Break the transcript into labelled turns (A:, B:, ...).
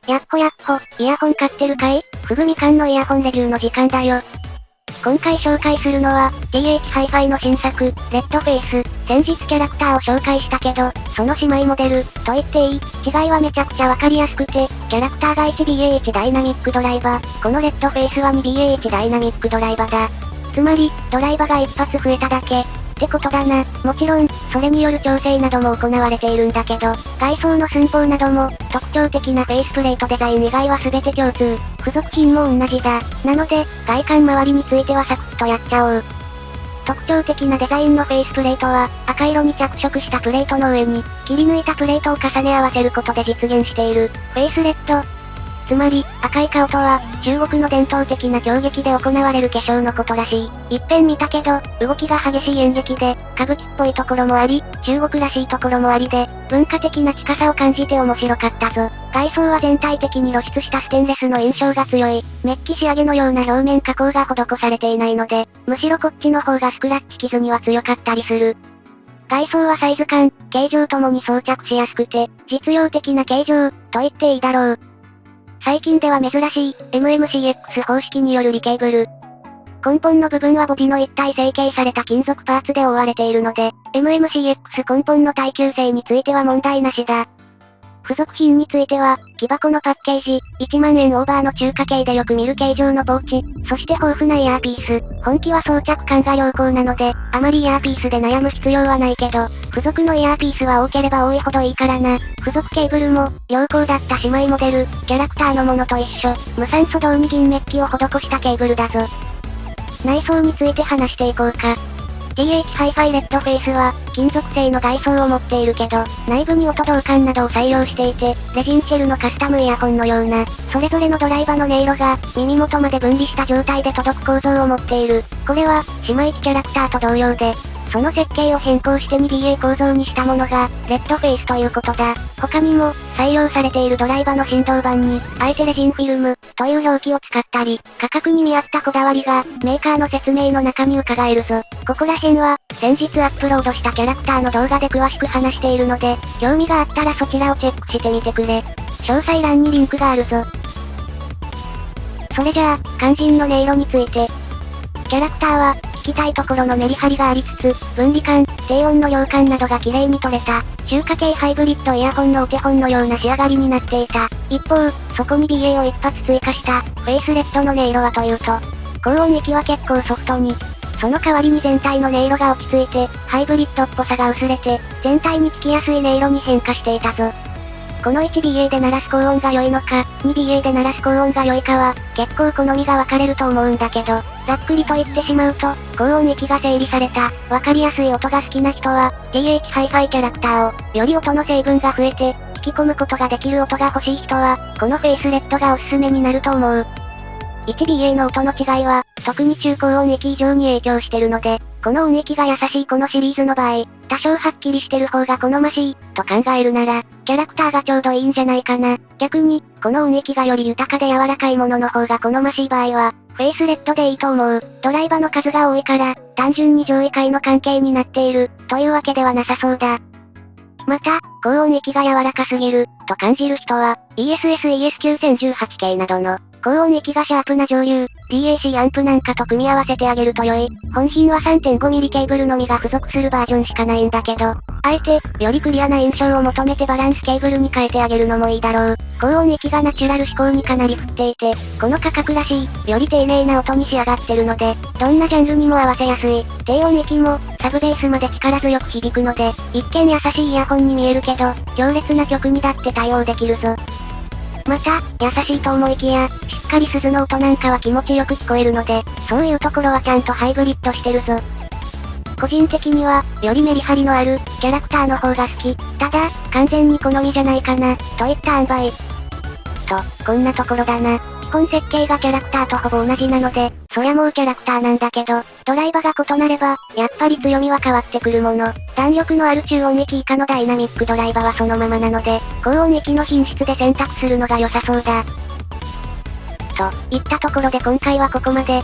A: やっほやっほ、イヤホン買ってるかい？ふぐみかんのイヤホンレビューの時間だよ。今回紹介するのは、TH Hi-Fi の新作、レッドフェイス。先日キャラクターを紹介したけど、その姉妹モデル、と言っていい。違いはめちゃくちゃわかりやすくて、キャラクターが 1BA1 ダイナミックドライバー。このレッドフェイスは 2BA1 ダイナミックドライバーだ。つまり、ドライバーが一発増えただけ。ってことだな。もちろん、それによる調整なども行われているんだけど、外装の寸法なども、特徴的なフェイスプレートデザイン以外は全て共通。付属品も同じだ。なので、外観周りについてはサクッとやっちゃおう。特徴的なデザインのフェイスプレートは、赤色に着色したプレートの上に、切り抜いたプレートを重ね合わせることで実現している、フェイスレッド。つまり、赤い顔とは、中国の伝統的な競劇で行われる化粧のことらしい。一遍見たけど、動きが激しい演劇で、歌舞伎っぽいところもあり、中国らしいところもありで、文化的な近さを感じて面白かったぞ。外装は全体的に露出したステンレスの印象が強い。メッキ仕上げのような表面加工が施されていないので、むしろこっちの方がスクラッチ傷には強かったりする。外装はサイズ感、形状ともに装着しやすくて、実用的な形状、と言っていいだろう。最近では珍しい、MMCX 方式によるリケーブル。根本の部分はボディの一体成形された金属パーツで覆われているので、MMCX 根本の耐久性については問題なしだ。付属品については、木箱のパッケージ、1万円オーバーの中華系でよく見る形状のポーチ、そして豊富なイヤーピース。本機は装着感が良好なので、あまりイヤーピースで悩む必要はないけど、付属のイヤーピースは多ければ多いほどいいからな。付属ケーブルも、良好だった姉妹モデル、キャラクターのものと一緒、無酸素銅に銀メッキを施したケーブルだぞ。内装について話していこうか。TH Hi-Fi レッドフェイスは、金属製の外装を持っているけど、内部に音導管などを採用していて、レジンシェルのカスタムイヤホンのような、それぞれのドライバーの音色が、耳元まで分離した状態で届く構造を持っている。これは、姉妹機キャラクターと同様で、その設計を変更して 2BA 構造にしたものが、レッドフェイスということだ。他にも、採用されているドライバーの振動板に、あえてレジンフィルム、という表記を使ったり、価格に見合ったこだわりが、メーカーの説明の中に伺えるぞ。ここら辺は、先日アップロードしたキャラクターの動画で詳しく話しているので、興味があったらそちらをチェックしてみてくれ。詳細欄にリンクがあるぞ。それじゃあ、肝心の音色について。キャラクターは、聞きたいところのメリハリがありつつ、分離感、低音の量感などが綺麗に取れた、中華系ハイブリッドイヤホンのお手本のような仕上がりになっていた。一方、そこに BA を一発追加した、フェイスレッドの音色はというと、高音域は結構ソフトに、その代わりに全体の音色が落ち着いて、ハイブリッドっぽさが薄れて、全体に聞きやすい音色に変化していたぞ。この 1BA で鳴らす高音が良いのか、2BA で鳴らす高音が良いかは、結構好みが分かれると思うんだけど、ざっくりと言ってしまうと、高音域が整理された、分かりやすい音が好きな人は、TH Hi-Fi キャラクターを、より音の成分が増えて、聞き込むことができる音が欲しい人は、このフェイスレッドがおすすめになると思う。1BA の音の違いは、特に中高音域以上に影響してるので、この音域が優しいこのシリーズの場合、多少はっきりしてる方が好ましい、と考えるなら、キャラクターがちょうどいいんじゃないかな。逆に、この音域がより豊かで柔らかいものの方が好ましい場合は、フェイスレッドでいいと思う。ドライバーの数が多いから、単純に上位階の関係になっている、というわけではなさそうだ。また、高音域が柔らかすぎる、と感じる人は、ESS ES9018 系などの、高音域がシャープな上流、DAC アンプなんかと組み合わせてあげると良い。本品は 3.5mm ケーブルのみが付属するバージョンしかないんだけど、あえて、よりクリアな印象を求めてバランスケーブルに変えてあげるのもいいだろう。高音域がナチュラル志向にかなり振っていて、この価格らしい、より丁寧な音に仕上がってるので、どんなジャンルにも合わせやすい。低音域も、サブベースまで力強く響くので、一見優しいイヤホンに見えるけど、強烈な曲にだって対応できるぞ。また、優しいと思いきや、しっかり鈴の音なんかは気持ちよく聞こえるので、そういうところはちゃんとハイブリッドしてるぞ。個人的には、よりメリハリのある、キャラクターの方が好き。ただ、完全に好みじゃないかな、といった塩梅。と、こんなところだな。基本設計がキャラクターとほぼ同じなので、そりゃもうキャラクターなんだけど、ドライバーが異なれば、やっぱり強みは変わってくるもの。弾力のある中音域以下のダイナミックドライバーはそのままなので、高音域の品質で選択するのが良さそうだ。といったところで今回はここまで。